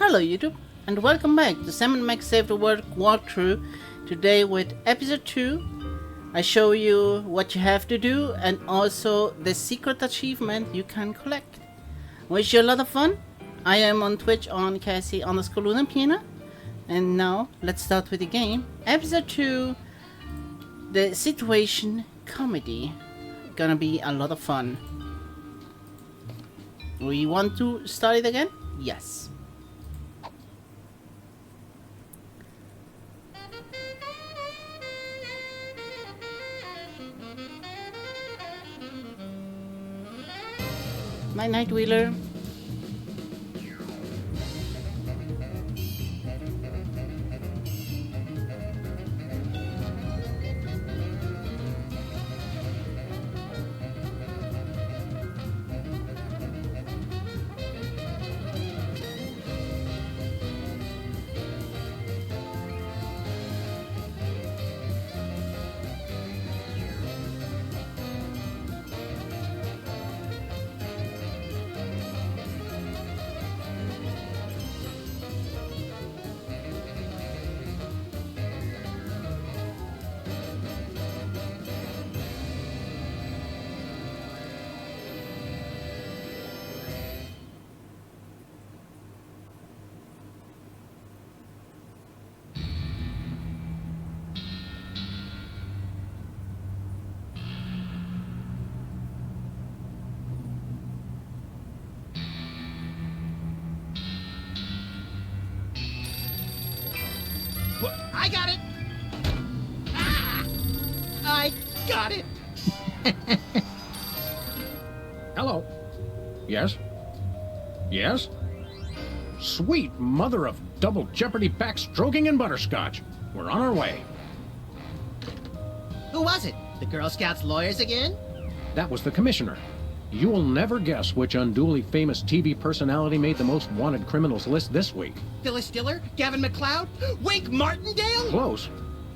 Hello YouTube, and welcome back to Salmon Max Save the World walkthrough. Today with episode 2, I show you what you have to do and also the secret achievement you can collect. Wish you a lot of fun. I am on Twitch on Cassie_Lunapina. And now, let's start with the game. Episode 2, the situation comedy. Gonna be a lot of fun. We want to start it again? Yes. My Night Wheeler. I got it! Ah! I got it! Hello. Yes? Yes? Sweet mother of double jeopardy backstroking and butterscotch. We're on our way. Who was it? The Girl Scouts lawyers again? That was the commissioner. You will never guess which unduly famous TV personality made the most wanted criminals list this week. Phyllis Diller? Gavin McLeod? Wake Martindale? Close.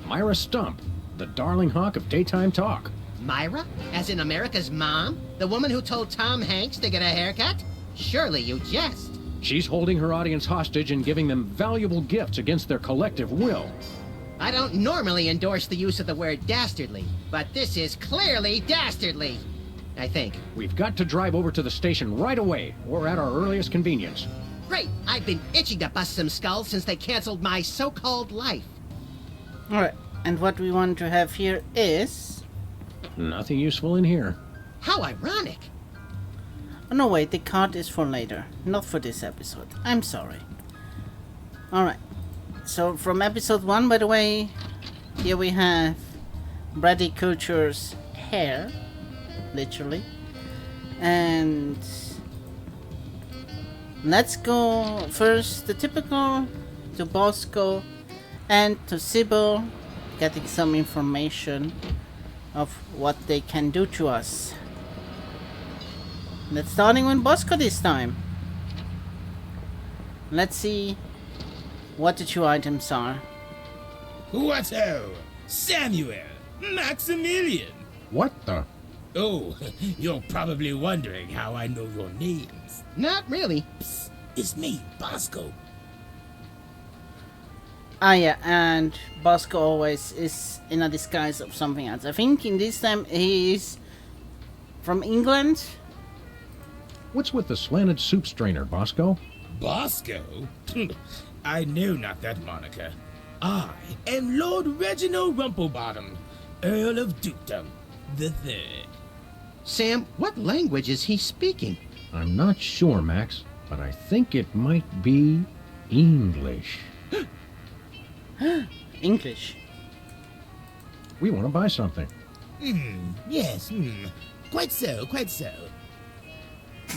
Myra Stump, the darling hawk of daytime talk. Myra? As in America's mom? The woman who told Tom Hanks to get a haircut? Surely you jest. She's holding her audience hostage and giving them valuable gifts against their collective will. I don't normally endorse the use of the word dastardly, but this is clearly dastardly. I think. We've got to drive over to the station right away, or at our earliest convenience. Great! I've been itching to bust some skulls since they canceled my so-called life. Alright, and what we want to have here is... Nothing useful in here. How ironic! Oh no, wait, the card is for later, not for this episode. I'm sorry. Alright, so from episode 1, by the way, here we have Bradley Couture's hair, literally. And let's go first the typical to Bosco and to Sybil, getting some information of what they can do to us. Let's starting with Bosco this time. Let's see what the 2 items are. Otto, Samuel, Maximilian. What the? Oh, you're probably wondering how I know your names. Not really. Psst, it's me, Bosco. Ah yeah, and Bosco always is in a disguise of something else. I think in this time he is from England. What's with the slanted soup strainer, Bosco? Bosco? I know not that moniker. I am Lord Reginald Rumplebottom, Earl of Dukedom the Third. Sam, what language is he speaking? I'm not sure, Max, but I think it might be English. English. We want to buy something. Yes, quite so, quite so.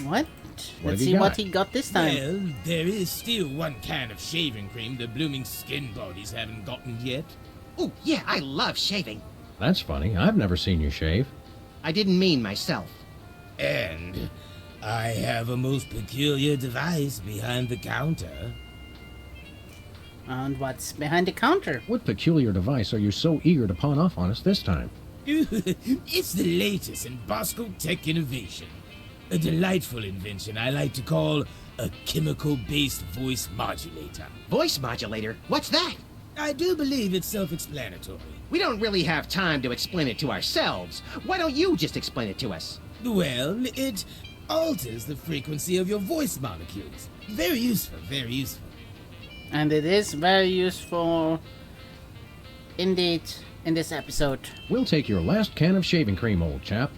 What? What Let's have you see got? what he got this time. Well, there is still one can of shaving cream the blooming skin bodies haven't gotten yet. Oh, yeah, I love shaving. That's funny. I've never seen you shave. I didn't mean myself. And I have a most peculiar device behind the counter. And what's behind the counter? What peculiar device are you so eager to pawn off on us this time? It's the latest in Bosco tech innovation. A delightful invention I like to call a chemical-based voice modulator. Voice modulator? What's that? I do believe it's self-explanatory. We don't really have time to explain it to ourselves. Why don't you just explain it to us? Well, it alters the frequency of your voice molecules. Very useful, very useful. And it is very useful indeed in this episode. We'll take your last can of shaving cream, old chap.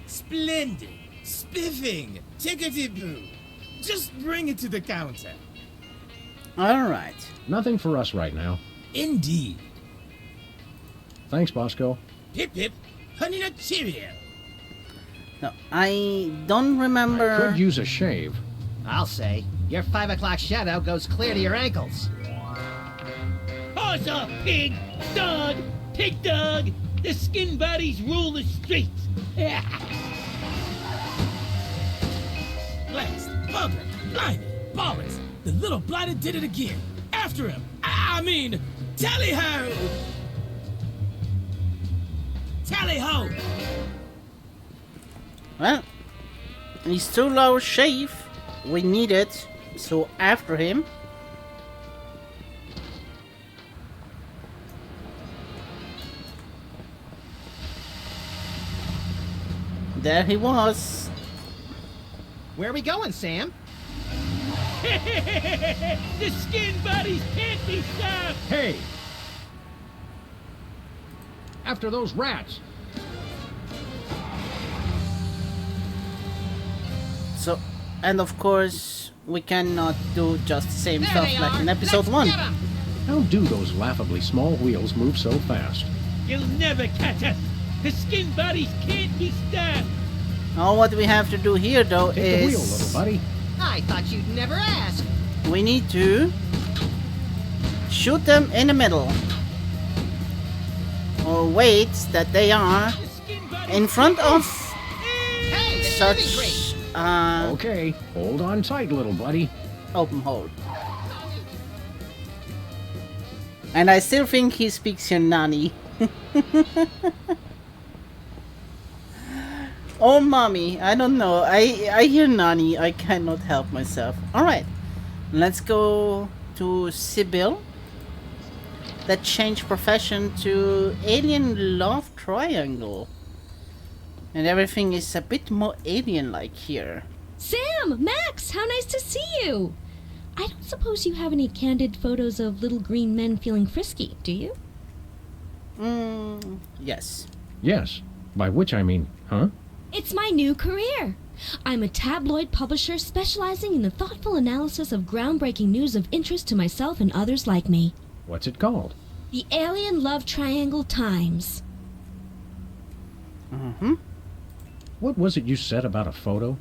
Splendid. Spiffing. Tickety-boo. Just bring it to the counter. Alright. Nothing for us right now. Indeed. Thanks, Bosco. Pip pip. Honey nut Cheerio. No, I don't remember. Could use a shave. I'll say. Your 5 o'clock shadow goes clear to your ankles. Horse off, pig! Dog! Pig dog! The skin bodies rule the streets! Blast. Bugger. Blimey. Ballers. The little blighter did it again. After him. Tally-ho! Tally-ho! Well, he stole our shave. We need it, so after him. There he was. Where are we going, Sam? The skin bodies can't be stopped! Hey! After those rats! So, and of course, we cannot do just the same There stuff they like are. in episode Let's 1. get 'em. How do those laughably small wheels move so fast? You'll never catch us! The skin bodies can't be stopped! All what we have to do here though Take the wheel, is little buddy. I thought you'd never ask. we need to shoot them in the middle. Or wait that they are The skin bodies in front of Hey, the shaving cream. such Okay, hold on tight, little buddy. open hole. And I still think he speaks Nani. Oh, mommy, I don't know. I hear Nani. I cannot help myself. Alright, let's go to Sibyl. That changed profession to Alien Love Triangle. And everything is a bit more alien-like here. Sam! Max! How nice to see you! I don't suppose you have any candid photos of little green men feeling frisky, do you? Yes. Yes, by which I mean, huh? It's my new career! I'm a tabloid publisher specializing in the thoughtful analysis of groundbreaking news of interest to myself and others like me. What's it called? The Alien Love Triangle Times. What was it you said about a photo?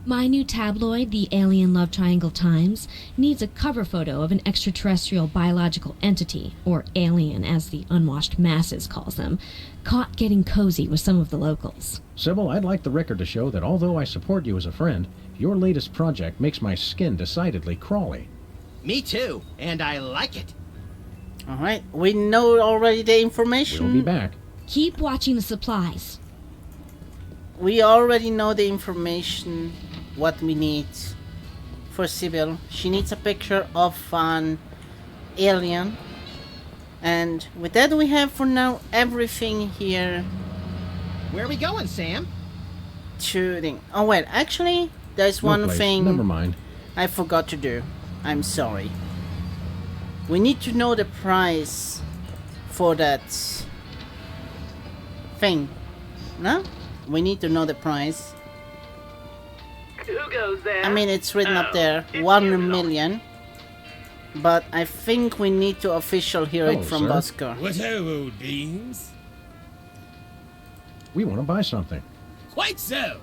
My new tabloid, the Alien Love Triangle Times, needs a cover photo of an extraterrestrial biological entity, or alien as the unwashed masses calls them, caught getting cozy with some of the locals. Sybil, I'd like the record to show that although I support you as a friend, your latest project makes my skin decidedly crawly. Me too, and I like it. Alright, we know already the information. We'll be back. Keep watching the supplies. We already know the information, what we need for Sibyl. She needs a picture of an alien. And with that we have for now everything here Where are we going, Sam? to think. Oh wait, actually there's No one place. thing Never mind. I forgot to do. I'm sorry. We need to know the price for that thing. No? We need to know the price. Who goes there? I mean, it's written up Oh, there, it's 1 you, million. But I think we need to official hear Hello, it from sir. Bosco. What ho, old beans? We want to buy something. Quite so.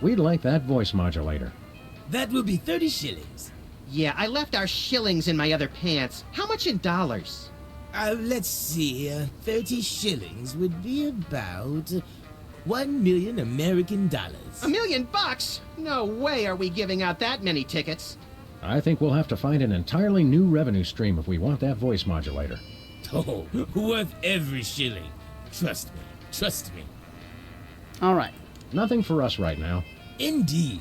We'd like that voice modulator. That will be 30 shillings. Yeah, I left our shillings in my other pants. How much in dollars? Let's see. 30 shillings would be about 1 million American dollars. $1 million? No way are we giving out that many tickets. I think we'll have to find an entirely new revenue stream if we want that voice modulator. Oh, worth every shilling. Trust me. Trust me. Alright. Nothing for us right now. Indeed.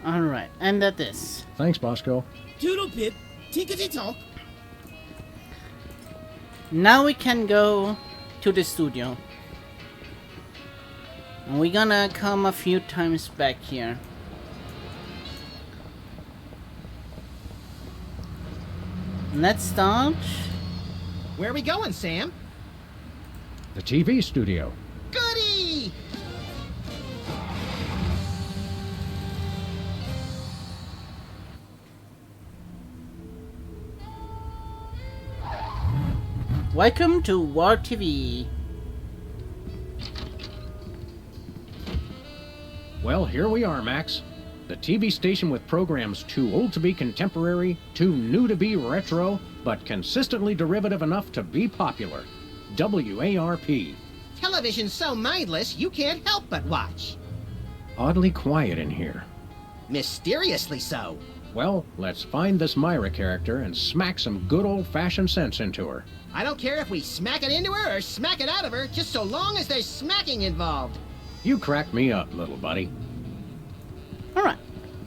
Alright, and that is. Thanks, Bosco. Doodle pip, tinkety talk. Now we can go to the studio. And we're gonna come a few times back here. Let's start. Where are we going, Sam? The TV studio. Goody! Welcome to War TV. Well, here we are, Max. The TV station with programs too old to be contemporary, too new to be retro, but consistently derivative enough to be popular. WARP. Television's so mindless, you can't help but watch. Oddly quiet in here. Mysteriously so. Well, let's find this Myra character and smack some good old-fashioned sense into her. I don't care if we smack it into her or smack it out of her, just so long as there's smacking involved. You crack me up, little buddy. Alright.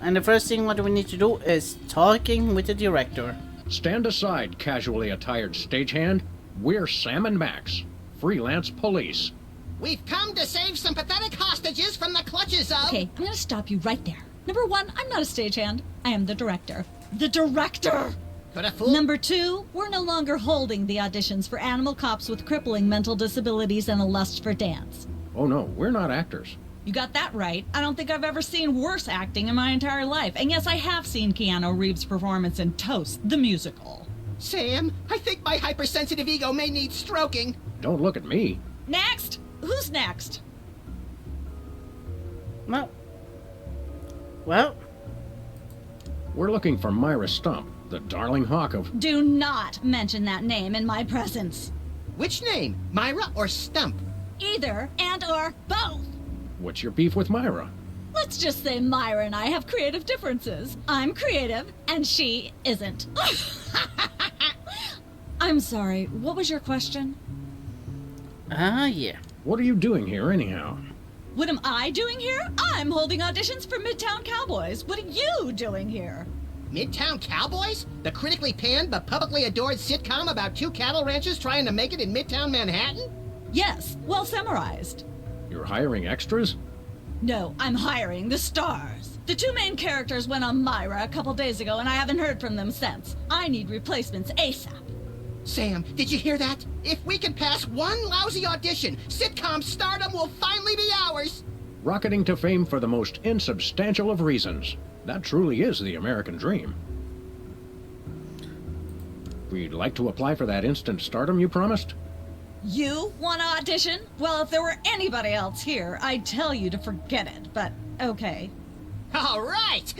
And the first thing what we need to do is talking with the director. Stand aside, casually attired stagehand. We're Sam and Max, freelance police. We've come to save some pathetic hostages from the clutches of... Okay, I'm gonna stop you right there. Number one, I'm not a stagehand. I am the director. The director! Could a fool... Number two, we're no longer holding the auditions for animal cops with crippling mental disabilities and a lust for dance. Oh no, we're not actors. You got that right. I don't think I've ever seen worse acting in my entire life. And yes, I have seen Keanu Reeves' performance in Toast, the musical. Sam, I think my hypersensitive ego may need stroking. Don't look at me. Next? Who's next? Well. Well. We're looking for Myra Stump, the darling hawk of... Do not mention that name in my presence. Which name, Myra or Stump? Either and or both. What's your beef with Myra? Let's just say Myra and I have creative differences. I'm creative, and she isn't. I'm sorry, what was your question? Yeah. What are you doing here, anyhow? What am I doing here? I'm holding auditions for Midtown Cowboys. What are you doing here? Midtown Cowboys? The critically panned but publicly adored sitcom about two cattle ranchers trying to make it in Midtown Manhattan? Yes, well summarized. You're hiring extras? No, I'm hiring the stars. The two main characters went on Myra a couple days ago, and I haven't heard from them since. I need replacements ASAP. Sam, did you hear that? If we can pass one lousy audition, sitcom stardom will finally be ours! Rocketing to fame for the most insubstantial of reasons. That truly is the American dream. We'd like to apply for that instant stardom you promised. You want to audition? Well, if there were anybody else here, I'd tell you to forget it, but okay. All right!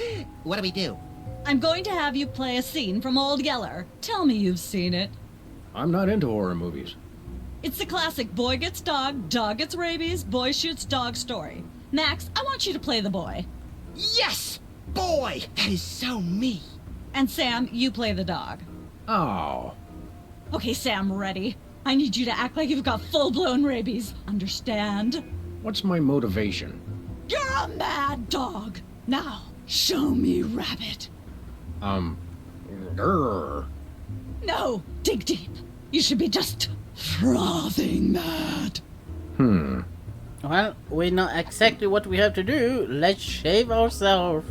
What do we do? I'm going to have you play a scene from Old Yeller. Tell me you've seen it. I'm not into horror movies. It's the classic boy gets dog gets rabies, boy shoots dog story. Max, I want you to play the boy. Yes! Boy, that is so me. And Sam, you play the dog. Oh. Okay, Sam, ready? I need you to act like you've got full-blown rabies. Understand? What's my motivation? You're a mad dog. Now, show me rabbit. Grr. No, dig deep. You should be just frothing mad. Well, we know exactly what we have to do. Let's shave ourselves.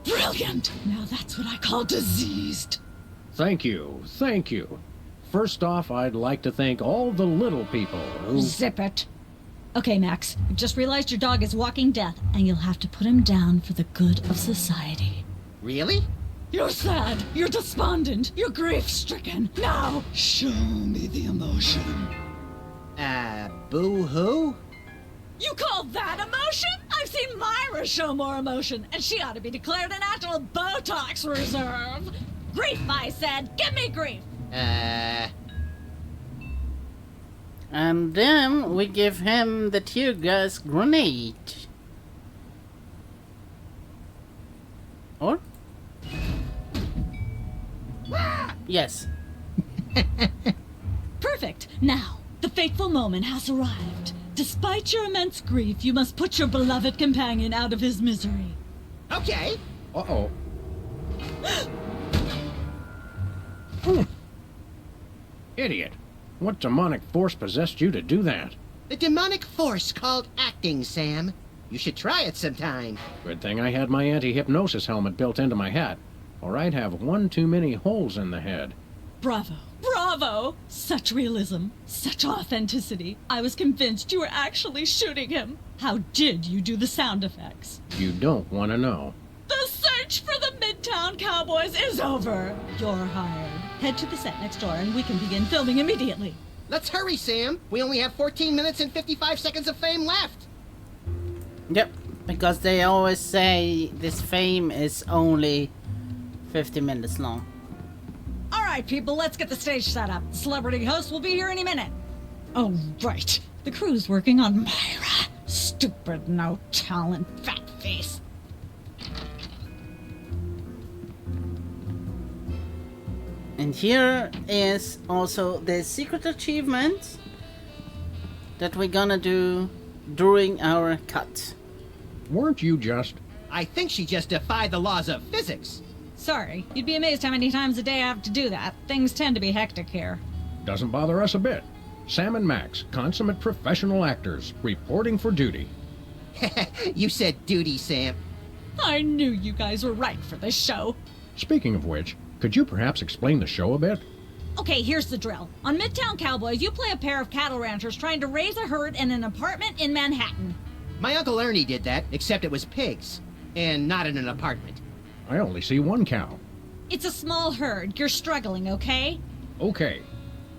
Brilliant! Now that's what I call diseased. Thank you, thank you. First off, I'd like to thank all the little people who... Zip it. Okay, Max, I've just realized your dog is walking death, and you'll have to put him down for the good of society. Really? You're sad, you're despondent, you're grief-stricken. Now, show me the emotion. Boo-hoo? You call that emotion? I've seen Myra show more emotion, and she ought to be declared a national Botox reserve. Grief, I said. Give me grief. And then we give him the tear gas grenade. Or? Yes. Perfect. Now, the fateful moment has arrived. Despite your immense grief, you must put your beloved companion out of his misery. Okay. Uh-oh. Idiot. What demonic force possessed you to do that? The demonic force called acting, Sam. You should try it sometime. Good thing I had my anti-hypnosis helmet built into my hat, or I'd have one too many holes in the head. Bravo. Bravo! Such realism. Such authenticity. I was convinced you were actually shooting him. How did you do the sound effects? You don't want to know. The search for the Midtown Cowboys is over. You're hired. Head to the set next door and we can begin filming immediately. Let's hurry, Sam. We only have 14 minutes and 55 seconds of fame left. Yep, because they always say this fame is only 50 minutes long. All right, people, let's get the stage set up. The celebrity host will be here any minute. Oh, right. The crew's working on Myra. Stupid, no talent, fat face. And here is also the secret achievement that we're gonna do during our cut. Weren't you just... I think she just defied the laws of physics. Sorry, you'd be amazed how many times a day I have to do that. Things tend to be hectic here. Doesn't bother us a bit. Sam and Max, consummate professional actors, reporting for duty. You said duty, Sam. I knew you guys were right for this show. Speaking of which, could you perhaps explain the show a bit? Okay, here's the drill. On Midtown Cowboys, you play a pair of cattle ranchers trying to raise a herd in an apartment in Manhattan. My Uncle Ernie did that, except it was pigs. And not in an apartment. I only see one cow. It's a small herd. You're struggling, okay? Okay.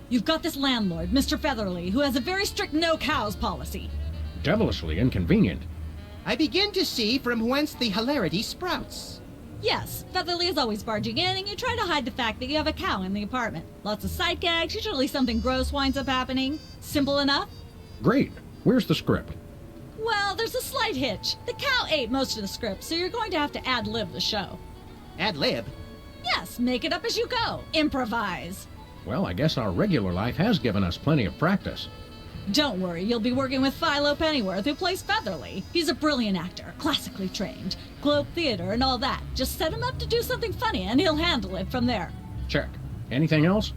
You've got this landlord, Mr. Featherly, who has a very strict no cows policy. Devilishly inconvenient. I begin to see from whence the hilarity sprouts. Yes, Featherly is always barging in, and you try to hide the fact that you have a cow in the apartment. Lots of sight gags, usually something gross winds up happening. Simple enough? Great. Where's the script? Well, there's a slight hitch. The cow ate most of the script, so you're going to have to ad-lib the show. Ad-lib? Yes, make it up as you go. Improvise. Well, I guess our regular life has given us plenty of practice. Don't worry, you'll be working with Philo Pennyworth, who plays Featherly. He's a brilliant actor, classically trained, Globe Theater and all that. Just set him up to do something funny, and he'll handle it from there. Check. Anything else?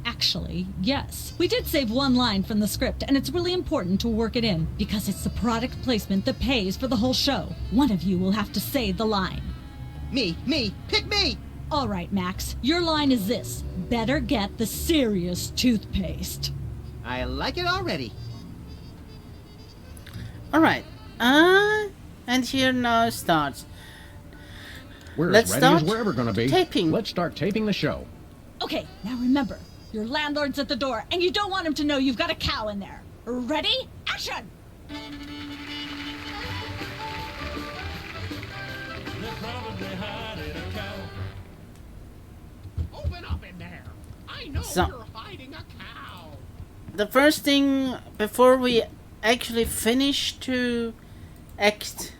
Actually, yes. We did save one line from the script, and it's really important to work it in, because it's the product placement that pays for the whole show. One of you will have to say the line. Me, pick me! All right, Max, your line is this. Better get the serious toothpaste. I like it already. Alright, and here now starts. We're Let's as ready as start we're ever going to be. taping. Let's start taping the show. Okay, now remember, your landlord's at the door, and you don't want him to know you've got a cow in there. Ready? Action! They're probably hiding a cow. Open up in there. I know So- you're hiding a cow. The first thing before we actually finish to act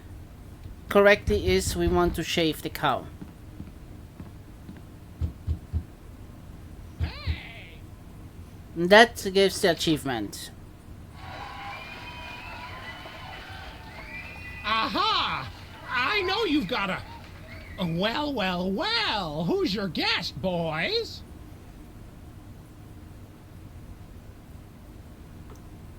correctly is we want to shave the cow. And that gives the achievement. Aha! I know you've got a... Well. Who's your guest, boys?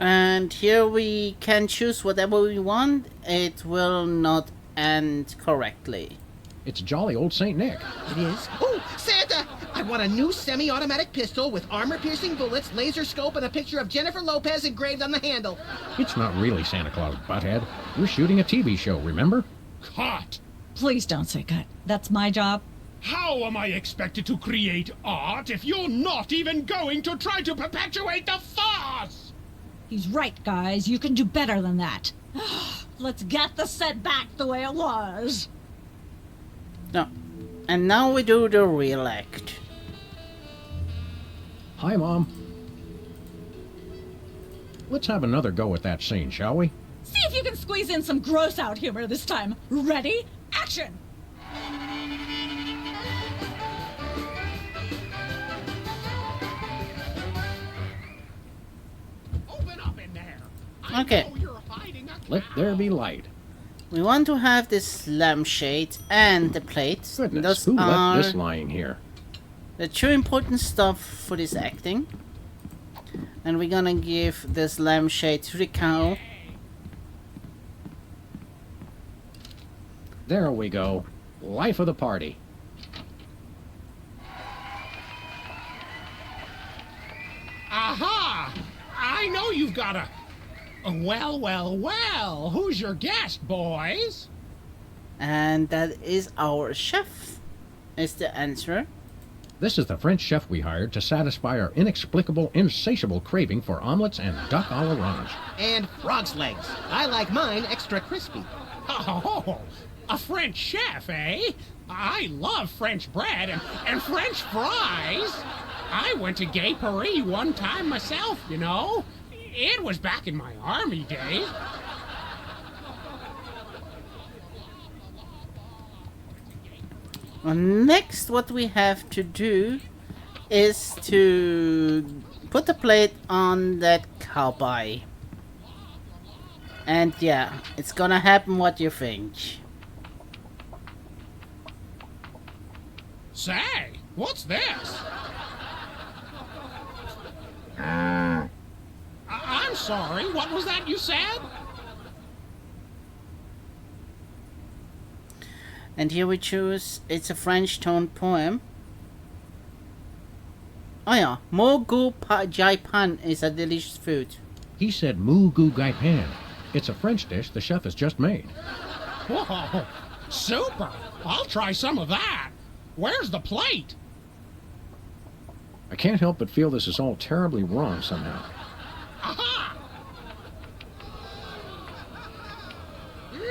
And here we can choose whatever we want. It will not end correctly. It's jolly old St. Nick. It is? Oh, Santa! I want a new semi-automatic pistol with armor-piercing bullets, laser scope, and a picture of Jennifer Lopez engraved on the handle. It's not really Santa Claus, butthead. We're shooting a TV show, remember? Caught! Please don't say cut. That's my job. How am I expected to create art if you're not even going to try to perpetuate the farce? He's right, guys. You can do better than that. Let's get the set back the way it was. No. And now we do the real act. Hi, Mom. Let's have another go at that scene, shall we? See if you can squeeze in some gross out humor this time. Ready? Action! Open up in there. Okay. Let there be light. We want to have this lampshade and the plate. Goodness, Those who are left this lying here? the two important stuff for this acting. And we're gonna give this lampshade to the cow. There we go. Life of the party. Aha! I know you've got a... Well, well, well. Who's your guest, boys? And that is our chef, is the answer. This is the French chef we hired to satisfy our inexplicable, insatiable craving for omelets and duck à l'orange. And frog's legs. I like mine extra crispy. Oh, a French chef, eh? I love French bread and French fries. I went to Gay Paris one time myself, you know. It was back in my army days. Well, next, what we have to do is to put the plate on that cowboy. And yeah, it's gonna happen what you think. Say, what's this? I'm sorry, what was that you said? And here we choose, it's a French toned poem. Oh yeah, Mogu Jai Pan is a delicious food. He said moo goo gai pan. It's a French dish the chef has just made. Whoa, super! I'll try some of that. Where's the plate? I can't help but feel this is all terribly wrong somehow. Aha!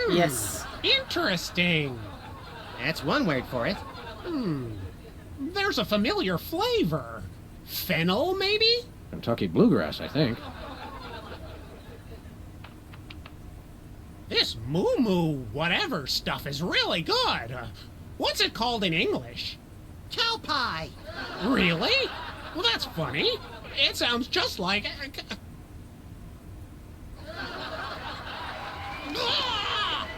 Yes. Interesting. That's one word for it. There's a familiar flavor. Fennel, maybe? Kentucky bluegrass, I think. This moo whatever stuff is really good. What's it called in English? Cow pie. Really? Well, that's funny. It sounds just like... Ah!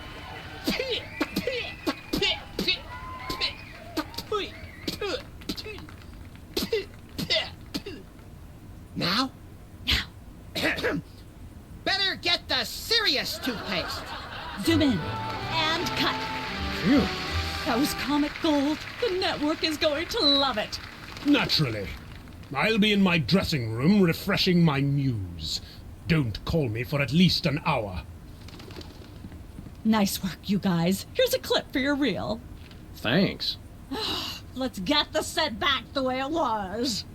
Now? Better get the serious toothpaste. Zoom in and cut. Phew. That was comic gold. The network is going to love it. Naturally. I'll be in my dressing room refreshing my muse. Don't call me for at least an hour. Nice work, you guys. Here's a clip for your reel. Thanks. Let's get the set back the way it was.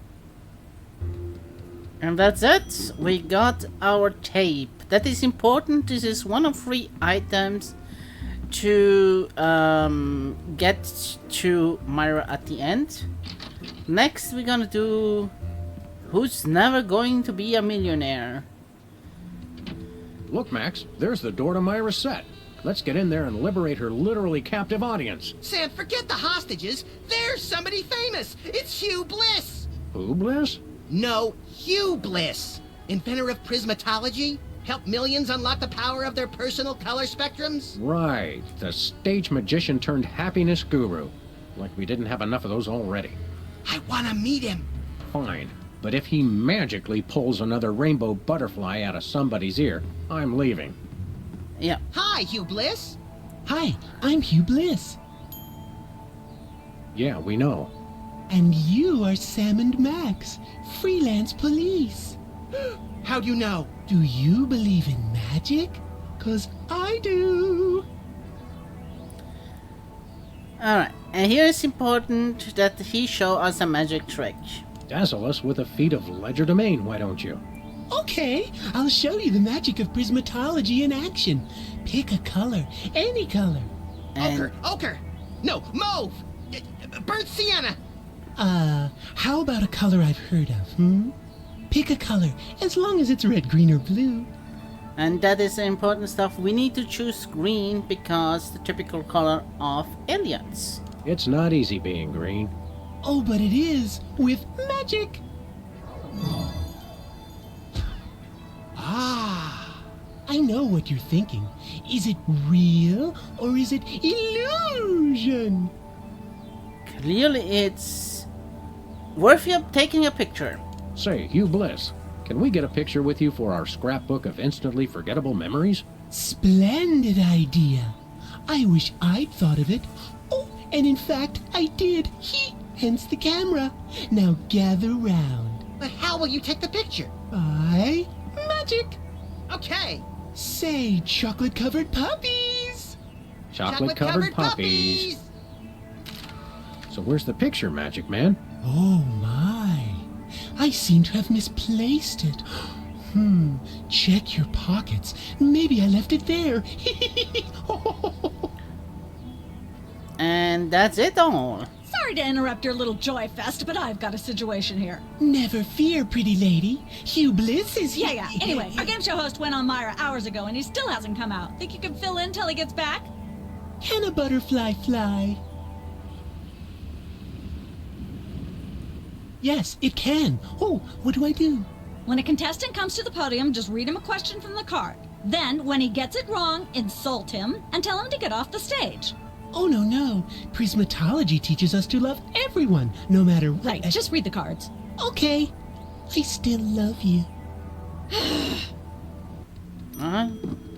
And that's it. We got our tape. That is important. This is one of 3 items to get to Myra at the end. Next, we're gonna do Who's Never Going to Be a Millionaire. Look, Max, there's the door to Myra's set. Let's get in there and liberate her literally captive audience. Sam, forget the hostages. There's somebody famous. It's Hugh Bliss. Who, Bliss? No, Hugh Bliss. Inventor of prismatology. Help millions unlock the power of their personal color spectrums. Right, the stage magician turned happiness guru. Like we didn't have enough of those already. I want to meet him. Fine, but if he magically pulls another rainbow butterfly out of somebody's ear, I'm leaving. Yeah. Hi, Hugh Bliss. Hi, I'm Hugh Bliss. Yeah, we know. And you are Sam and Max, freelance police. How do you know? Do you believe in magic? 'Cause I do. Alright, and here it's important that he show us a magic trick. Dazzle us with a feat of legerdemain, why don't you? Okay, I'll show you the magic of prismatology in action. Pick a color, any color. And Ochre. No, mauve. Burnt sienna. How about a color I've heard of, Pick a color, as long as it's red, green, or blue. And that is the important stuff. We need to choose green because the typical color of aliens. It's not easy being green. Oh, but it is, with magic. Ah. I know what you're thinking. Is it real or is it illusion? Clearly it's worth you taking a picture. Say, Hugh Bliss, can we get a picture with you for our scrapbook of instantly forgettable memories? Splendid idea. I wish I'd thought of it. Oh, and in fact, I did. Hence the camera. Now gather round. But how will you take the picture? By magic. Okay. Say, chocolate-covered puppies. Chocolate-covered puppies. So where's the picture, Magic Man? Oh, my. I seem to have misplaced it. Check your pockets. Maybe I left it there. And that's it all. Sorry to interrupt your little joy fest, but I've got a situation here. Never fear, pretty lady. Hugh Bliss is here. Yeah. Anyway, our game show host went on Myra hours ago and he still hasn't come out. Think you can fill in till he gets back? Can a butterfly fly? Yes, it can. Oh, what do I do? When a contestant comes to the podium, just read him a question from the card. Then, when he gets it wrong, insult him and tell him to get off the stage. Oh, no. Prismatology teaches us to love everyone, no matter what. Right, just read the cards. Okay. I still love you.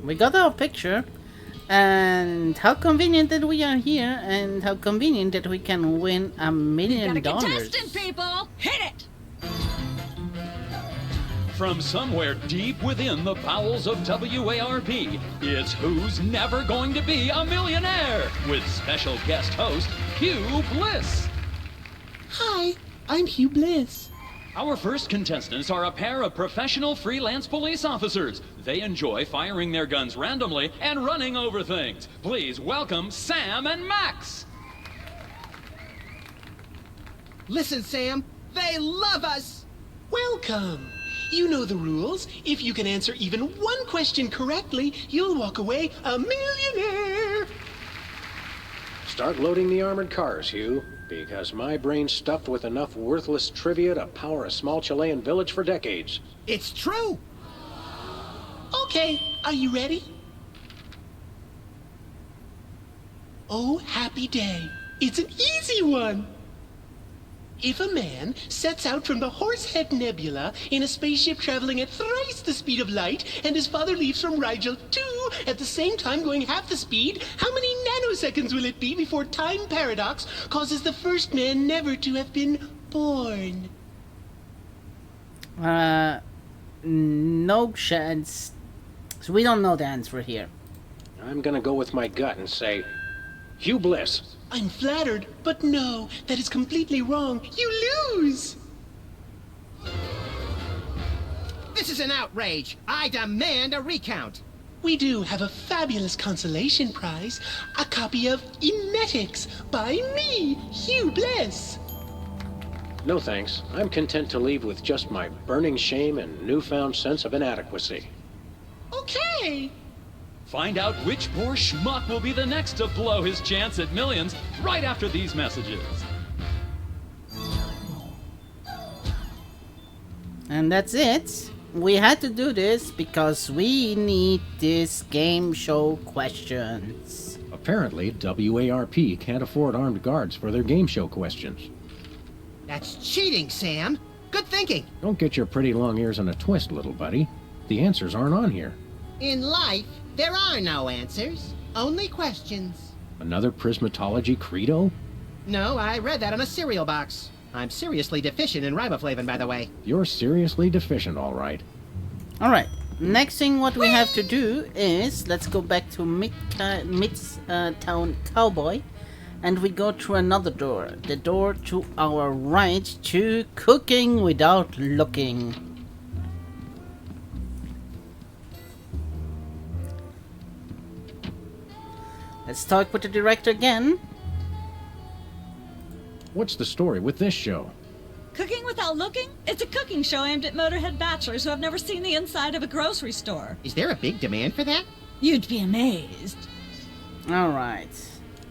We got our picture. And how convenient that we are here, and how convenient that we can win $1 million. Got a contestant, people! Hit it! From somewhere deep within the bowels of WARP, it's Who's Never Going to Be a Millionaire? With special guest host, Hugh Bliss. Hi, I'm Hugh Bliss. Our first contestants are a pair of professional freelance police officers. They enjoy firing their guns randomly and running over things. Please welcome Sam and Max. Listen, Sam, they love us. Welcome. You know the rules. If you can answer even one question correctly, you'll walk away a millionaire. Start loading the armored cars, Hugh, because my brain's stuffed with enough worthless trivia to power a small Chilean village for decades. It's true. Okay, are you ready? Oh, happy day. It's an easy one. If a man sets out from the Horsehead Nebula in a spaceship traveling at thrice the speed of light, and his father leaves from Rigel too at the same time going half the speed, how many nanoseconds will it be before time paradox causes the first man never to have been born? No chance. So we don't know the answer here. I'm gonna go with my gut and say, Hugh Bliss. I'm flattered, but no, that is completely wrong. You lose! This is an outrage. I demand a recount. We do have a fabulous consolation prize, a copy of Emetics by me, Hugh Bliss. No thanks. I'm content to leave with just my burning shame and newfound sense of inadequacy. Okay. Find out which poor schmuck will be the next to blow his chance at millions right after these messages. And that's it. We had to do this because we need these game show questions. Apparently, WARP can't afford armed guards for their game show questions. That's cheating, Sam. Good thinking. Don't get your pretty long ears in a twist, little buddy. The answers aren't on here. In life, there are no answers, only questions. Another prismatology credo? No, I read that on a cereal box. I'm seriously deficient in riboflavin, by the way. You're seriously deficient, all right. Alright, next thing what we have to do is, let's go back to Midtown Cowboy, and we go through another door. The door to our right to Cooking Without Looking. Let's talk with the director again. What's the story with this show? Cooking Without Looking? It's a cooking show aimed at Motorhead bachelors who have never seen the inside of a grocery store. Is there a big demand for that? You'd be amazed. Alright.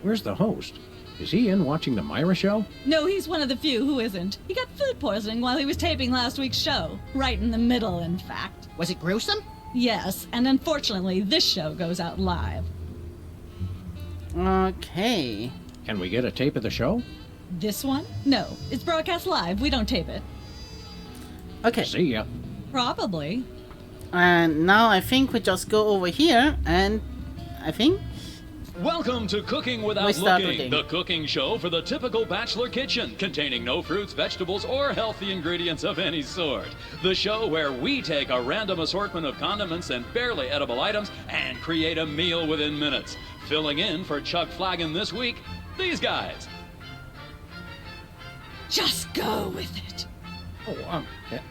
Where's the host? Is he in watching the Myra show? No, he's one of the few who isn't. He got food poisoning while he was taping last week's show. Right in the middle, in fact. Was it gruesome? Yes, and unfortunately, this show goes out live. Okay. Can we get a tape of the show? This one? No, it's broadcast live. We don't tape it. Okay. See ya. Probably. And now I think we just go over here and I think Welcome to Cooking We Without start Looking, looking. the cooking show for the typical bachelor kitchen, containing no fruits, vegetables, or healthy ingredients of any sort. The show where we take a random assortment of condiments and barely edible items and create a meal within minutes. Filling in for Chuck Flagon this week, these guys. Just go with it. Oh,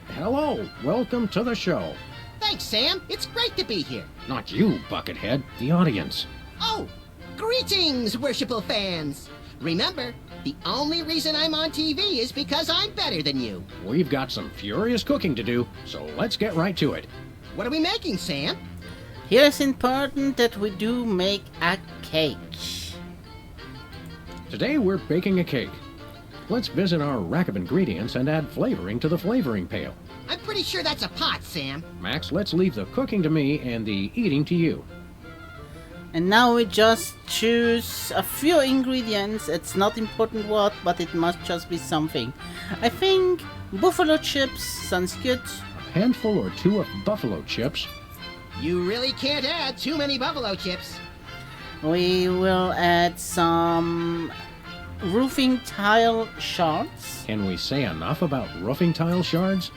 hello. Welcome to the show. Thanks, Sam. It's great to be here. Not you, Buckethead. The audience. Oh, greetings, worshipful fans. Remember, the only reason I'm on TV is because I'm better than you. We've got some furious cooking to do, so let's get right to it. What are we making, Sam? here it's important that we do make a cake. Today we're baking a cake. Let's visit our rack of ingredients and add flavoring to the flavoring pail. I'm pretty sure that's a pot, Sam. Max, let's leave the cooking to me and the eating to you. And now we just choose a few ingredients. It's not important what, but it must just be something. I think buffalo chips sounds good. A handful or two of buffalo chips. You really can't add too many buffalo chips. We will add some roofing tile shards. Can we say enough about roofing tile shards?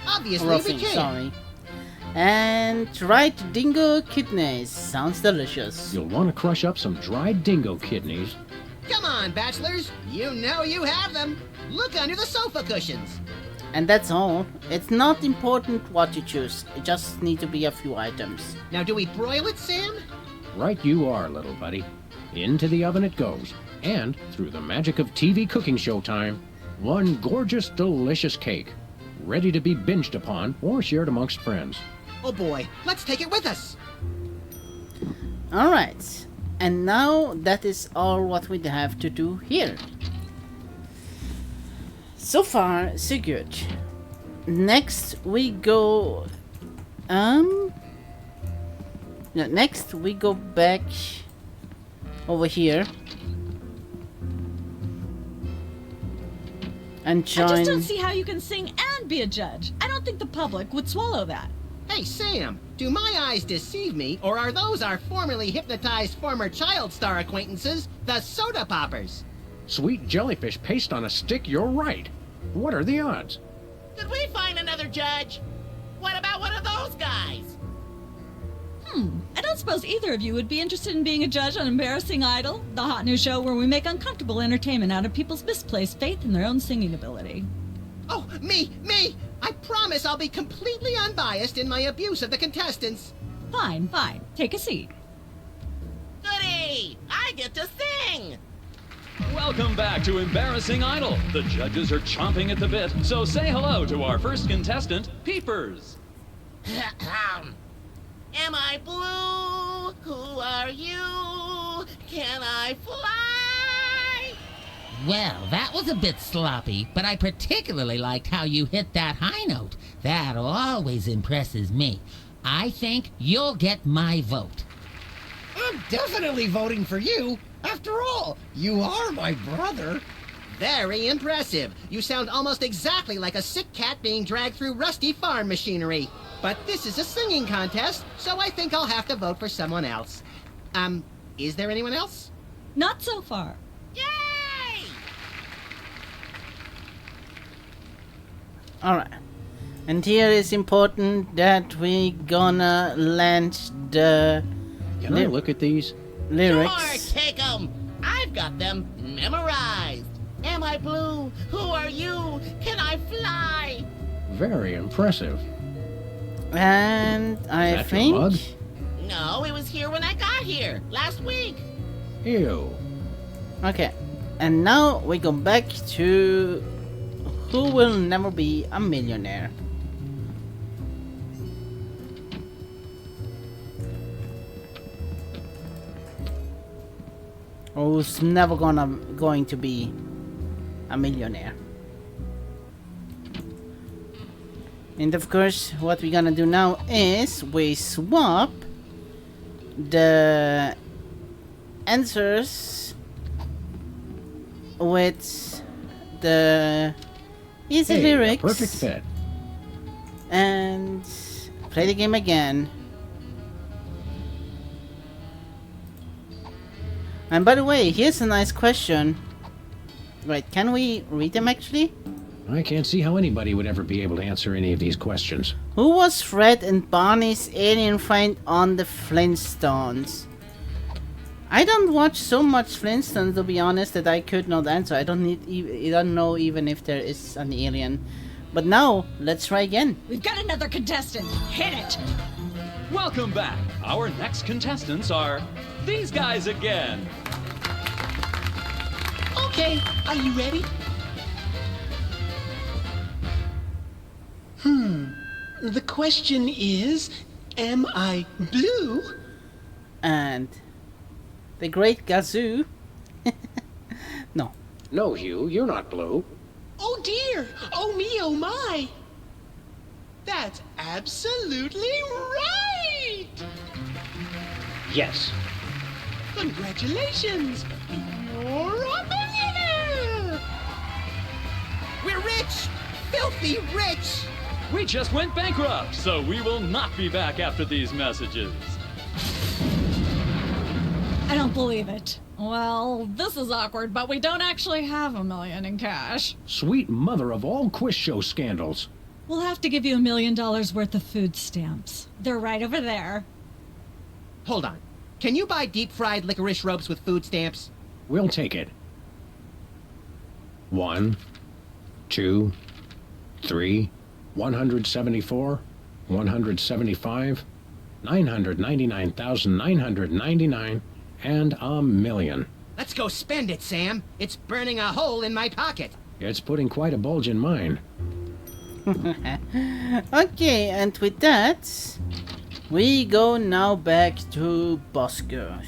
Obviously, Roofing, we can. sorry. And dried dingo kidneys. Sounds delicious. You'll want to crush up some dried dingo kidneys. Come on, bachelors. You know you have them. Look under the sofa cushions. And that's all. It's not important what you choose. It just need to be a few items. Now, do we broil it, Sam? Right you are, little buddy. Into the oven it goes. And, through the magic of TV cooking show time, one gorgeous, delicious cake. Ready to be binged upon or shared amongst friends. Oh boy, let's take it with us. Alright. And now that is all what we have to do here. So far, so good. Next we go... next we go back over here. And I just don't join... see how you can sing and be a judge. I don't think the public would swallow that. Hey, Sam, do my eyes deceive me, or are those our formerly hypnotized former child star acquaintances, the Soda Poppers? Sweet jellyfish paste on a stick, you're right. What are the odds? Could we find another judge? What about one of those guys? I don't suppose either of you would be interested in being a judge on Embarrassing Idol, the hot new show where we make uncomfortable entertainment out of people's misplaced faith in their own singing ability. Oh, me! I promise I'll be completely unbiased in my abuse of the contestants. Fine. Take a seat. Goody! I get to sing! Welcome back to Embarrassing Idol. The judges are chomping at the bit, so say hello to our first contestant, Peepers. Am I blue? Who are you? Can I fly? Well, that was a bit sloppy, but I particularly liked how you hit that high note. That always impresses me. I think you'll get my vote. I'm definitely voting for you. After all, you are my brother. Very impressive. You sound almost exactly like a sick cat being dragged through rusty farm machinery. But this is a singing contest, so I think I'll have to vote for someone else. Is there anyone else? Not so far. Yay! Alright. And here is important that we gonna land the Can I look at these? lyrics. Sure, take 'em. I've got them memorized. Am I blue? Who are you? Can I fly? Very impressive. And I Is that your mug? think... No, it was here when I got here, last week. Ew. Okay. And now we go back to Who Will Never Be a Millionaire. Who's never going to be a millionaire. And of course, what we're gonna do now is we swap the answers with the easy Hey, lyrics. a perfect fit. And play the game again. And by the way, here's a nice question. Right, can we read them actually? I can't see how anybody would ever be able to answer any of these questions. Who was Fred and Barney's alien friend on the Flintstones? I don't watch so much Flintstones, to be honest, that I could not answer. I don't know even if there is an alien. But now, let's try again. We've got another contestant. Hit it! Welcome back. Our next contestants are these guys again. Okay, are you ready? The question is, am I blue? And the Great Gazoo. No. No, Hugh, you're not blue. Oh dear! Oh me, oh my! That's absolutely right! Yes. Congratulations! You're a millionaire! We're rich! Filthy rich! We just went bankrupt, so we will not be back after these messages. I don't believe it. Well, this is awkward, but we don't actually have $1 million in cash. Sweet mother of all quiz show scandals. We'll have to give you $1 million worth of food stamps. They're right over there. Hold on. Can you buy deep-fried licorice ropes with food stamps? We'll take it. 1, 2, 3, 174, 175, 999,999, and $1 million. Let's go spend it, Sam. It's burning a hole in my pocket. It's putting quite a bulge in mine. Okay, and with that, we go now back to Bosco.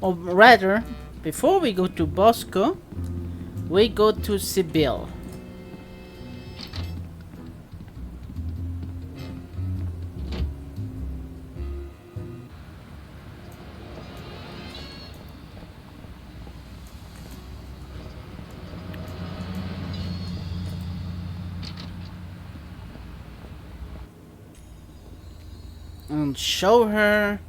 Or rather, before we go to Bosco, we go to Sibyl. And show her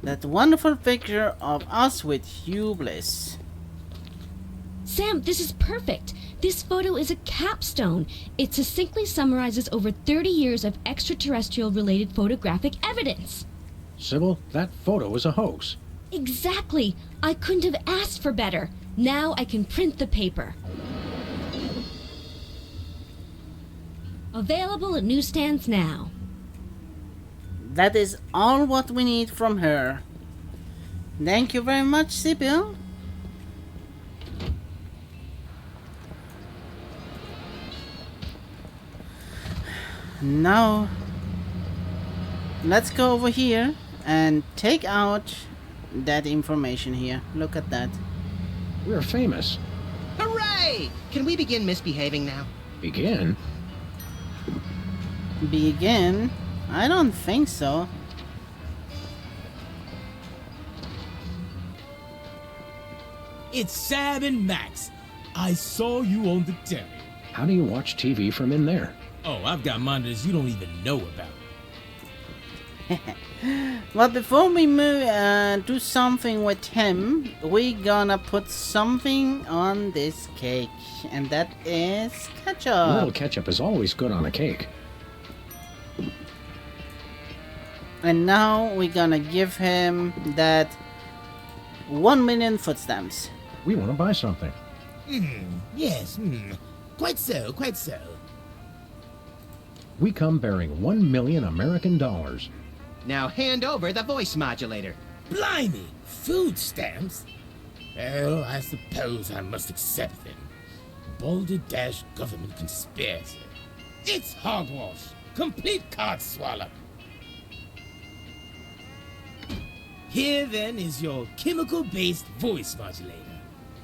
that wonderful picture of us with Hugh Bliss. Sam, this is perfect. This photo is a capstone. It succinctly summarizes over 30 years of extraterrestrial-related photographic evidence. Sybil, that photo is a hoax. Exactly. I couldn't have asked for better. Now I can print the paper. Available at newsstands now. That is all what we need from her. Thank you very much, Sibyl. Now, let's go over here and take out that information here. Look at that. We're famous. Hooray! Can we begin misbehaving now? Begin? Begin? I don't think so. It's Sam and Max. I saw you on the telly. How do you watch TV from in there? Oh, I've got monitors you don't even know about. But before we move do something with him, we gonna put something on this cake, and that is A ketchup. little ketchup is always good on a cake. And now we're gonna give him that 1 million foot stamps. We want to buy something. Yes, quite so, quite so. We come bearing 1 million American dollars. Now hand over the voice modulator. Blimey, food stamps? Well, I suppose I must accept them. Balderdash government conspiracy. It's hogwash. Complete card swallow. Here then is your chemical-based voice modulator.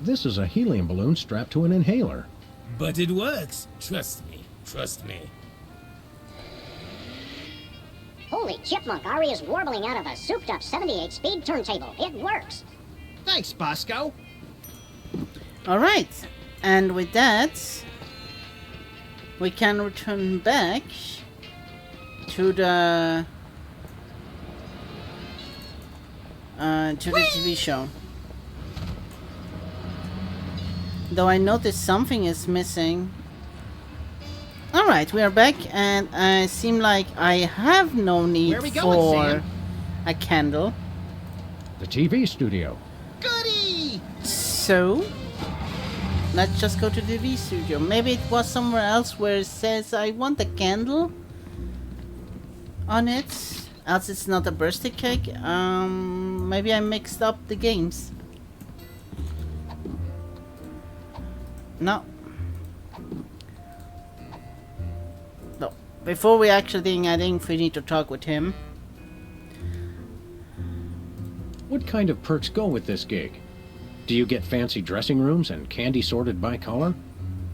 This is a helium balloon strapped to an inhaler. But it works. Trust me. Trust me. Holy chipmunk, Ari is warbling out of a souped-up 78-speed turntable. It works. Thanks, Bosco. Alright, and with that, we can return back to the TV show. Though I noticed something is missing. Alright, we are back, and it seems like I have no need Where are we going, for Sam? a candle. The TV studio. Goody! So, let's just go to the TV studio. Maybe it was somewhere else where it says I want a candle on it. Else it's not a birthday cake. Maybe I mixed up the games. No. No. Before we actually I think we need to talk with him. What kind of perks go with this gig? Do you get fancy dressing rooms and candy sorted by color?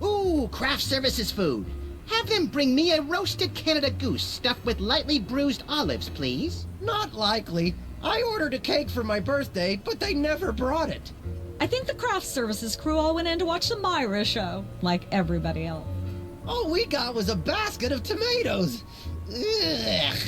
Ooh, craft services food. Have them bring me a roasted Canada goose stuffed with lightly bruised olives, please. Not likely. I ordered a cake for my birthday, but they never brought it. I think the craft services crew all went in to watch the Myra show, like everybody else. All we got was a basket of tomatoes. Ugh.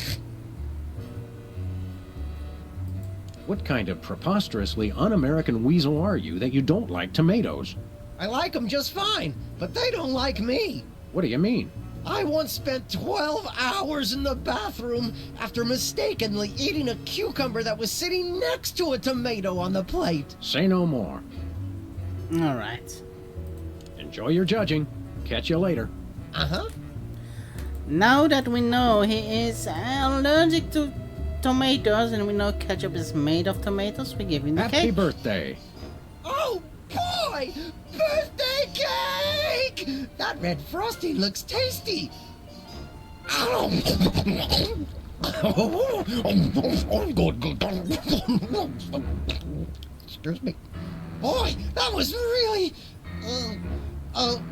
What kind of preposterously un-American weasel are you that you don't like tomatoes? I like them just fine, but they don't like me. What do you mean? I once spent 12 hours in the bathroom after mistakenly eating a cucumber that was sitting next to a tomato on the plate. Say no more. Alright. Enjoy your judging. Catch you later. Uh-huh. Now that we know he is allergic to tomatoes and we know ketchup is made of tomatoes, we give him the Happy cake. birthday. Oh, boy! Birthday cake! That red frosty looks tasty. Excuse me. Boy, that was really...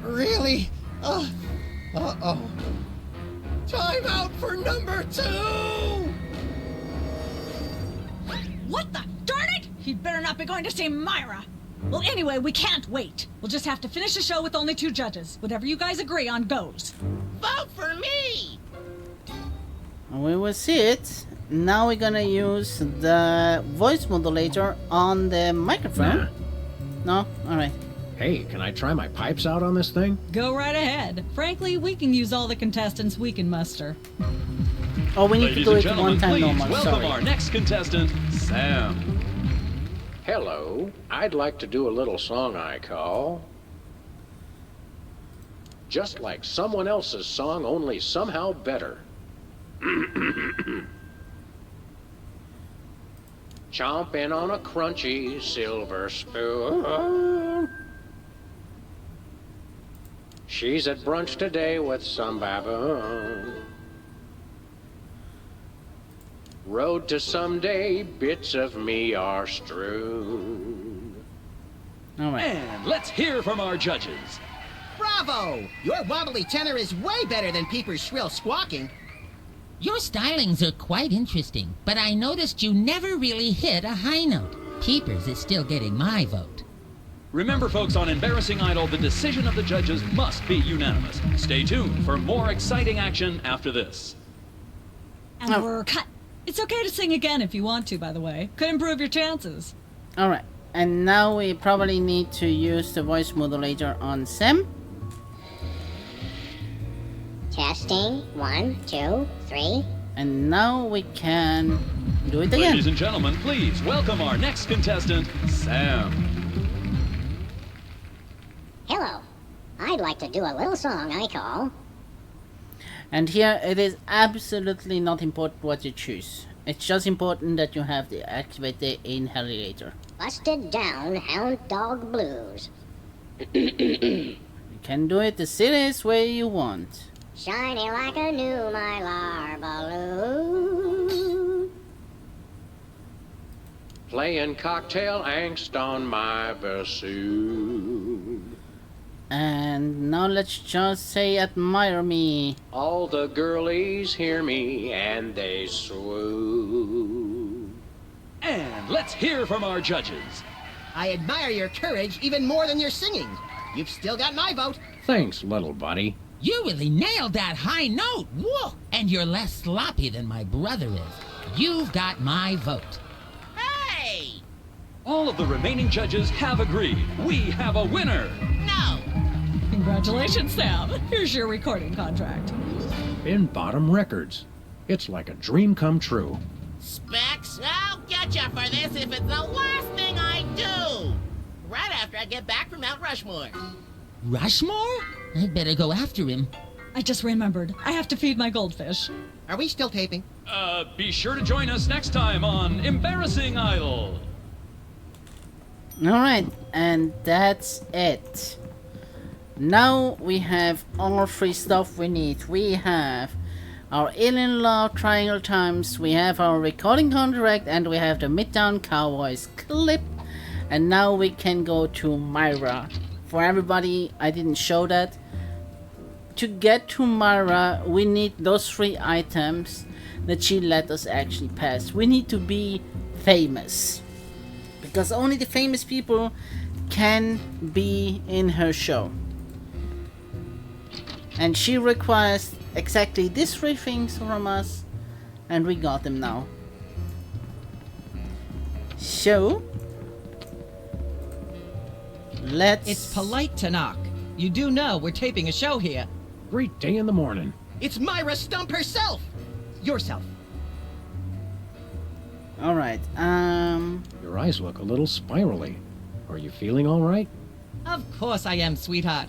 really... Uh-oh. Time out for number 2! What the darn it? He'd better not be going to see Myra. Well, anyway, we can't wait. We'll just have to finish the show with only 2 judges. Whatever you guys agree on goes. Vote for me! We will see it. Now we're gonna use the voice modulator on the microphone. No? Alright. Hey, can I try my pipes out on this thing? Go right ahead. Frankly, we can use all the contestants we can muster. Oh, we need Ladies to do and it gentlemen, one time please normal. welcome Sorry. our next contestant, Sam. Hello. I'd like to do a little song I call... Just like someone else's song, only somehow better. Chomping on a crunchy silver spoon. She's at brunch today with some baboon. Road to someday, bits of me are strewn. Alright. And let's hear from our judges. Bravo! Your wobbly tenor is way better than Peeper's shrill squawking. Your stylings are quite interesting, but I noticed you never really hit a high note. Peepers is still getting my vote. Remember, folks, on Embarrassing Idol, the decision of the judges must be unanimous. Stay tuned for more exciting action after this. And we're cut. It's okay to sing again if you want to, by the way. Could improve your chances. Alright. And now we probably need to use the voice modulator on Sam. Testing. 1, 2, 3. And now we can do it again. Ladies and gentlemen, please welcome our next contestant, Sam. Hello. I'd like to do a little song I call... And here it is absolutely not important what you choose. It's just important that you have the activate the inhalator. Busted Down Hound Dog Blues. You can do it the silliest way you want. Shiny like a new Mylar balloon. playing cocktail angst on my bassoon. And now let's just say admire me. All the girlies hear me and they swoon. And let's hear from our judges. I admire your courage even more than your singing. You've still got my vote. Thanks, little buddy. You really nailed that high note. Whoa! And you're less sloppy than my brother is. You've got my vote. Hey! All of the remaining judges have agreed. We have a winner. No! Congratulations, Sam. Here's your recording contract. In Bottom Records. It's like a dream come true. Specs, I'll get you for this if it's the last thing I do. Right after I get back from Mount Rushmore. Rushmore? I better go after him. I just remembered. I have to feed my goldfish. Are we still taping? Be sure to join us next time on Embarrassing Idol. Alright, and that's it. Now we have all three stuff we need. We have our Alien Love Triangle Times, we have our recording contract, and we have the Midtown Cowboys clip. And now we can go to Myra. For everybody, I didn't show that. To get to Myra, we need those three items that she let us actually pass. We need to be famous, because only the famous people can be in her show. And she requires exactly these three things from us, and we got them now. So let's... It's polite to knock. You do know we're taping a show here. Great day in the morning. It's Myra Stump herself! Yourself. Alright, Your eyes look a little spirally. Are you feeling all right? Of course I am, sweetheart.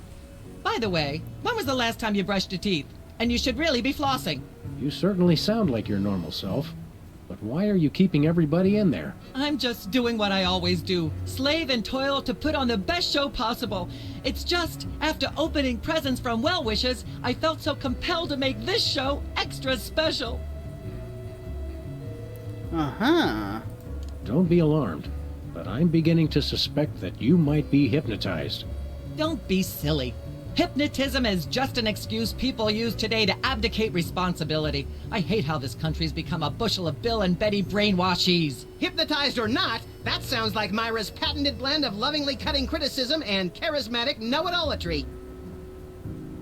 By the way, when was the last time you brushed your teeth? And you should really be flossing. You certainly sound like your normal self. But why are you keeping everybody in there? I'm just doing what I always do. Slave and toil to put on the best show possible. It's just, after opening presents from well-wishers, I felt so compelled to make this show extra special. uh-huh. Don't be alarmed, but I'm beginning to suspect that you might be hypnotized. Don't be silly. Hypnotism is just an excuse people use today to abdicate responsibility. I hate how this country's become a bushel of Bill and Betty brainwashies. Hypnotized or not, that sounds like Myra's patented blend of lovingly cutting criticism and charismatic know-it-allatry.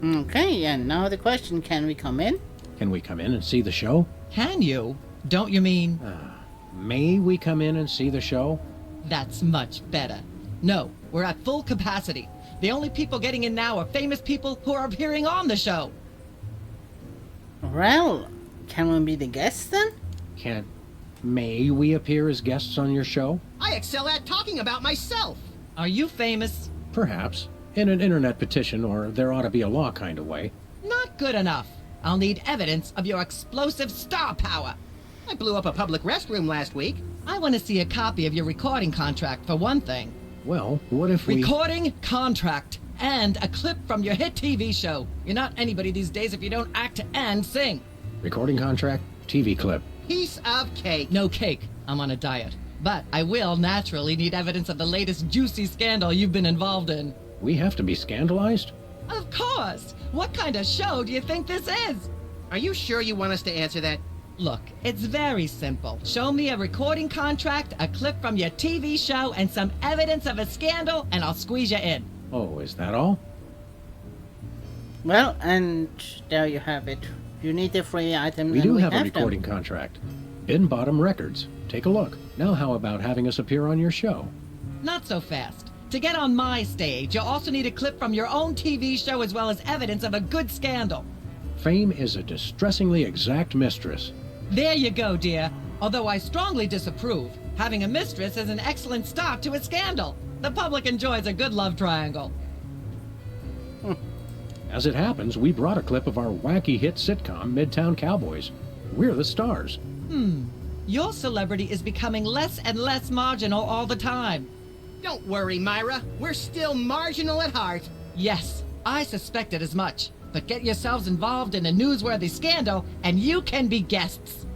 Okay, and now the question, can we come in? Can we come in and see the show? Can you? Don't you mean? May we come in and see the show? That's much better. No, we're at full capacity. The only people getting in now are famous people who are appearing on the show. Well, can we be the guests then? May we appear as guests on your show? I excel at talking about myself. Are you famous? Perhaps. In an internet petition, or there ought to be a law kind of way. Not good enough. I'll need evidence of your explosive star power. I blew up a public restroom last week. I want to see a copy of your recording contract, for one thing. Well, what if we... Recording contract and a clip from your hit TV show. You're not anybody these days if you don't act and sing. Recording contract, TV clip. Piece of cake. No cake. I'm on a diet. But I will naturally need evidence of the latest juicy scandal you've been involved in. We have to be scandalized? Of course. What kind of show do you think this is? Are you sure you want us to answer that? Look, it's very simple. Show me a recording contract, a clip from your TV show, and some evidence of a scandal, and I'll squeeze you in. Oh, is that all? Well, and there you have it. You need the free items. We do have a them. recording contract. In Bottom Records. Take a look. Now how about having us appear on your show? Not so fast. To get on my stage, you'll also need a clip from your own TV show as well as evidence of a good scandal. Fame is a distressingly exact mistress. There you go, dear. Although I strongly disapprove. Having a mistress is an excellent start to a scandal. The public enjoys a good love triangle. As it happens, we brought a clip of our wacky hit sitcom, Midtown Cowboys. We're the stars. Your celebrity is becoming less and less marginal all the time. Don't worry, Myra. We're still marginal at heart. Yes, I suspected as much. But get yourselves involved in a newsworthy scandal, and you can be guests.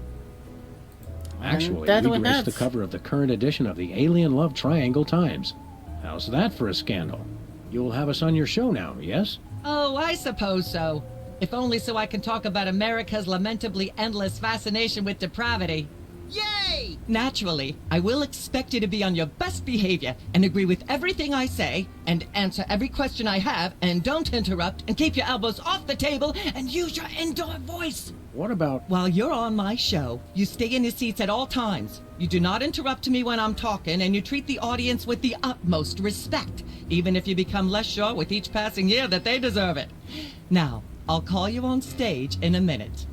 Actually, that we we graced had. the cover of the current edition of the Alien Love Triangle Times. How's that for a scandal? You'll have us on your show now, yes? Oh, I suppose so. If only so I can talk about America's lamentably endless fascination with depravity. Yay! Naturally, I will expect you to be on your best behavior and agree with everything I say and answer every question I have and don't interrupt and keep your elbows off the table and use your indoor voice. What about... While you're on my show, you stay in your seats at all times. You do not interrupt me when I'm talking and you treat the audience with the utmost respect, even if you become less sure with each passing year that they deserve it. Now, I'll call you on stage in a minute.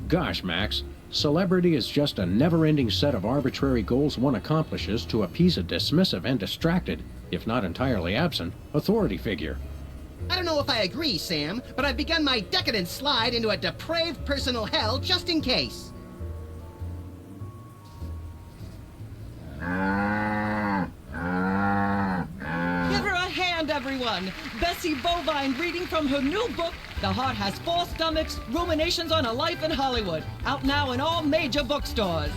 Gosh, Max. Celebrity is just a never-ending set of arbitrary goals one accomplishes to appease a dismissive and distracted, if not entirely absent, authority figure. I don't know if I agree, Sam, but I've begun my decadent slide into a depraved personal hell just in case. Give her a hand, everyone! Bessie Bovine reading from her new book, The Heart Has Four Stomachs, Ruminations on a Life in Hollywood, out now in all major bookstores.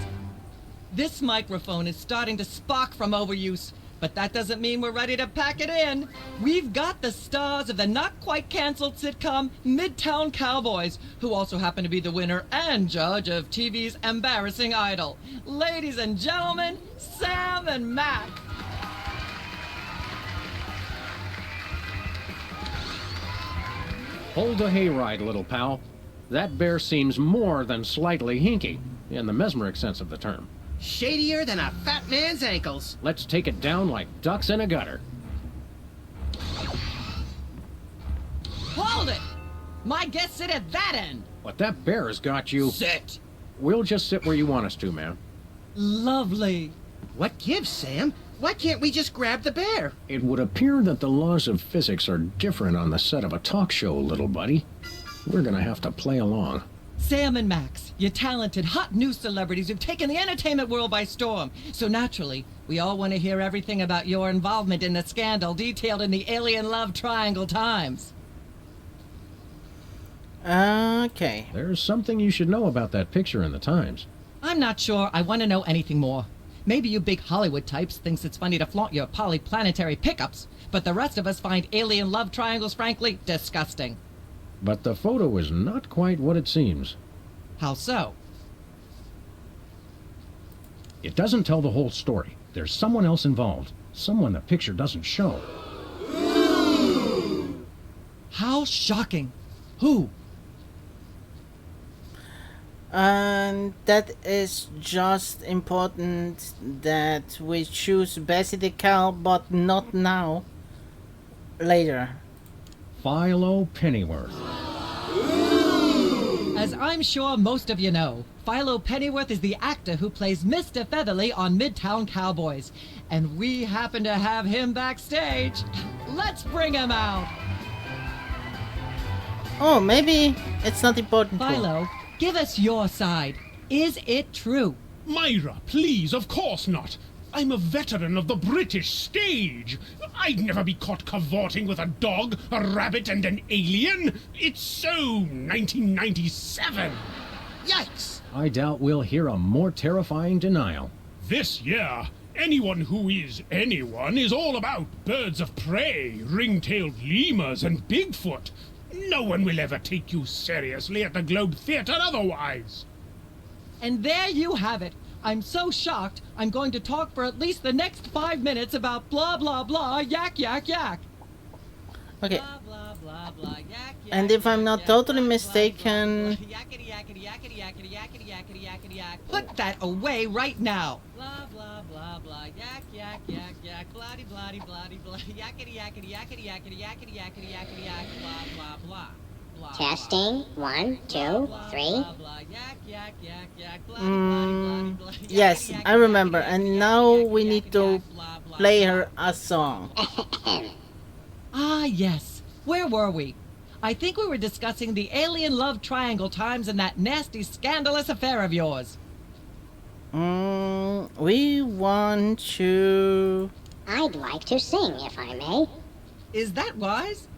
This microphone is starting to spark from overuse, but that doesn't mean we're ready to pack it in. We've got the stars of the not-quite-canceled sitcom Midtown Cowboys, who also happen to be the winner and judge of TV's Embarrassing Idol. Ladies and gentlemen, Sam and Matt. Hold the hayride, little pal. That bear seems more than slightly hinky, in the mesmeric sense of the term. Shadier than a fat man's ankles. Let's take it down like ducks in a gutter. Hold it! My guests sit at that end. But that bear has got you... Sit. We'll just sit where you want us to, ma'am. Lovely. What gives, Sam? Why can't we just grab the bear? It would appear that the laws of physics are different on the set of a talk show, little buddy. We're gonna have to play along. Sam and Max, you're talented, hot news celebrities who've taken the entertainment world by storm. So naturally, we all want to hear everything about your involvement in the scandal detailed in the Alien Love Triangle Times. Okay. There's something you should know about that picture in the Times. I'm not sure I want to know anything more. Maybe you big Hollywood types thinks it's funny to flaunt your polyplanetary pickups, but the rest of us find alien love triangles frankly disgusting. But the photo is not quite what it seems. How so? It doesn't tell the whole story. There's someone else involved. Someone the picture doesn't show. How shocking. Who? And that is just important that we choose Bessie the cow, but not now. Later. Philo Pennyworth. As I'm sure most of you know, Philo Pennyworth is the actor who plays Mr. Featherly on Midtown Cowboys. And we happen to have him backstage. Let's bring him out. Oh, maybe it's not important. Philo, give us your side. Is it true? Myra, please, of course not. I'm a veteran of the British stage. I'd never be caught cavorting with a dog, a rabbit, and an alien. It's so 1997. Yikes! I doubt we'll hear a more terrifying denial. This year, anyone who is anyone is all about birds of prey, ring-tailed lemurs, and Bigfoot. No one will ever take you seriously at the Globe Theatre otherwise. And there you have it. I'm so shocked, I'm going to talk for at least the next 5 minutes about blah blah blah, yak yak yak. Okay. Blah blah blah blah, yak yak. And if I'm not totally mistaken... Yakety yakety yakety yakety yakety yakety yakety yak. Put that away right now. Blah blah blah blah, yak yak yak yak, bloody bloody bloody blah, yakety yakety yakety yakety yakety yakety yakety yak, blah blah blah. Testing. 1, 2, 3. Yes, I remember. And now we need to play her a song. Ah, yes. Where were we? I think we were discussing the Alien Love Triangle Times and that nasty, scandalous affair of yours. We want to... I'd like to sing, if I may. Is that wise?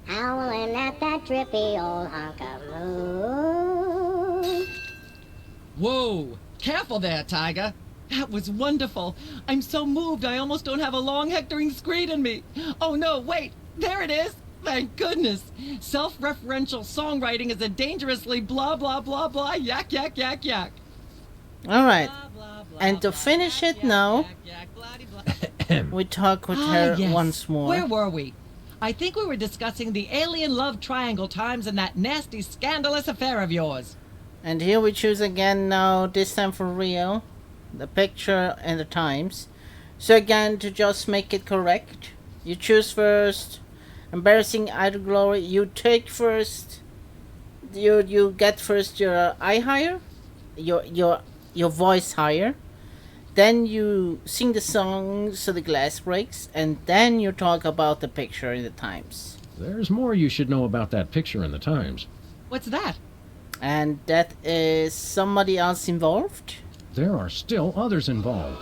Howling at that drippy old hunk of moon. Whoa! Careful there, Tiger. That was wonderful. I'm so moved I almost don't have a long hectoring screed in me. Oh no, wait, there it is. Thank goodness. Self-referential songwriting is a dangerously blah blah blah blah yak yak yak yak. Alright. And to finish it now, we talk with her yes. once more. Where were we? I think we were discussing the alien love triangle times and that nasty scandalous affair of yours. And here we choose again now, this time for real, the picture and the times. So again, to just make it correct, you choose first, embarrassing idol glory, you take first, you get first your eye higher, your voice higher, then you sing the song so the glass breaks, and then you talk about the picture in the times. There's more you should know about that picture in the Times. What's that? And that is somebody else involved? There are still others involved.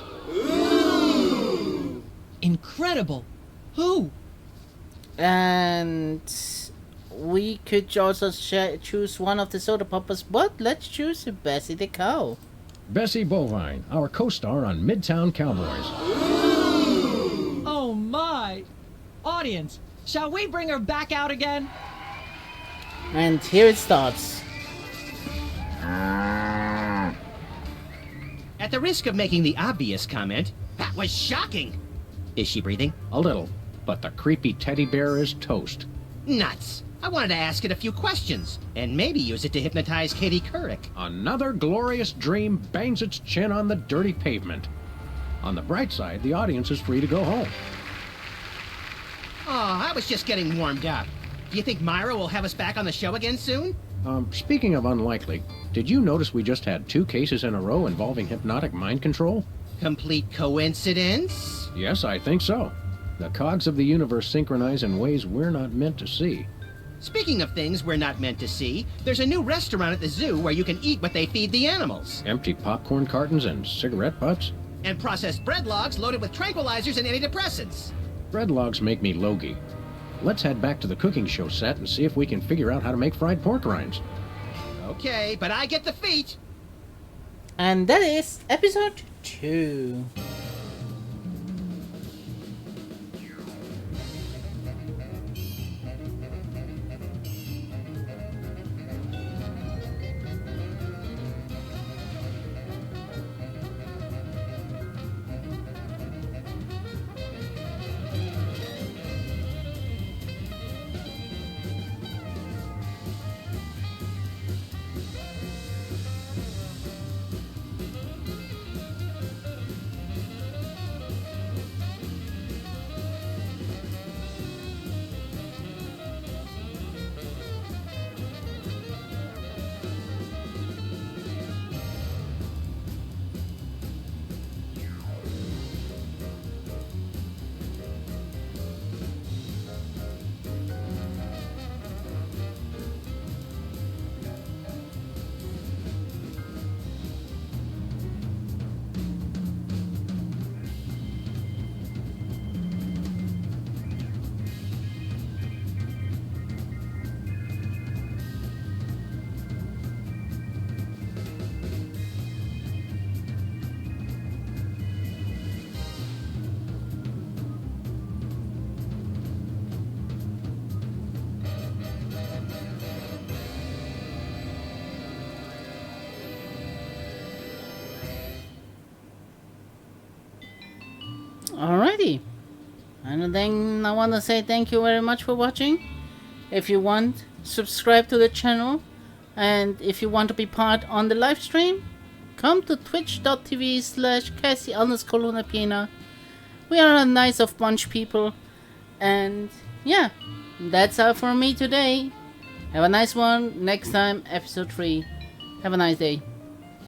Incredible. Who? And we could also choose one of the soda poppers, but let's choose Bessie the cow. Bessie Bovine, our co-star on Midtown Cowboys. Oh my! Audience, shall we bring her back out again? And here it starts. At the risk of making the obvious comment, that was shocking. Is she breathing? A little, but the creepy teddy bear is toast. Nuts. I wanted to ask it a few questions, and maybe use it to hypnotize Katie Couric. Another glorious dream bangs its chin on the dirty pavement. On the bright side, the audience is free to go home. Oh, I was just getting warmed up. Do you think Myra will have us back on the show again soon? Speaking of unlikely, did you notice we just had 2 cases in a row involving hypnotic mind control? Complete coincidence? Yes, I think so. The cogs of the universe synchronize in ways we're not meant to see. Speaking of things we're not meant to see, there's a new restaurant at the zoo where you can eat what they feed the animals. Empty popcorn cartons and cigarette butts? And processed bread logs loaded with tranquilizers and antidepressants. Bread logs make me logy. Let's head back to the cooking show set and see if we can figure out how to make fried pork rinds. Okay, but I get the feet. And that is episode 2. Alrighty. And then I want to say thank you very much for watching. If you want, subscribe to the channel. And if you want to be part on the live stream, come to twitch.tv/Cassie_Lunapina. We are a nice of bunch people. And yeah, that's all for me today. Have a nice one. Next time, episode 3. Have a nice day.